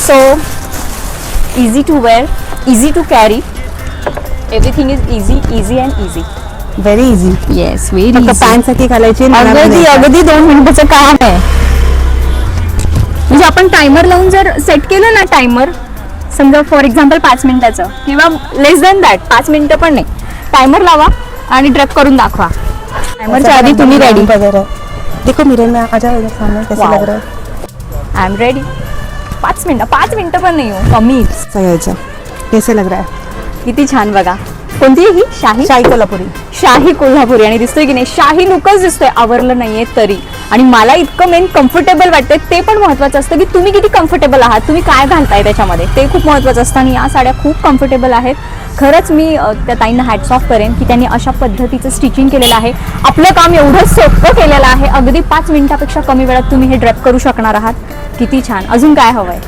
So easy to wear, easy to carry. Everything is easy and easy. Very easy. Yes, very फक्त easy. Pant साठी घालायची अगदी 2 मिनिटाचं काम आहे. म्हणजे आपण टायमर लावून जर सेट केलं ना, टायमर समजा फॉर एक्झाम्पल 5 मिनिटाचं किंवा लेस दॅन दॅट, 5 मिनिटं पण नाही, टायमर लावा आणि ड्रेप करून दाखवा. टायमरच्या आधी तुम्ही रेडी. देखो मिरर में आ जाओ, सामने कैसे लग रहा है. I am ready. 5 मिनिटं पण नाही हो, कमीच. सगळ्याचं कैसे लग रहा है. किती छान बघा. कोणती आहे ही? शाही कोल्हापुरी. शाही कोल्हापुरी. आणि दिसतोय की नाही, शाही लुकच दिसतोय, आवरलं नाहीये तरी. आणि मला इतकं मेन कम्फर्टेबल वाटतंय, ते पण महत्वाचं असतं की तुम्ही किती कम्फर्टेबल आहात, तुम्ही काय घालताय त्याच्यामध्ये, ते खूप महत्वाचं असतं. आणि या साड्या खूप कम्फर्टेबल आहेत. खरंच मी त्या ताईंना हॅट्स ऑफ करेन की त्यांनी अशा पद्धतीचं स्टिचिंग केलेलं आहे. आपलं काम एवढं सोपं केलेलं आहे. अगदी 5 मिनिटापेक्षा कमी वेळात तुम्ही हे ड्रेप करू शकणार आहात. किती छान. अजून काय हवंय?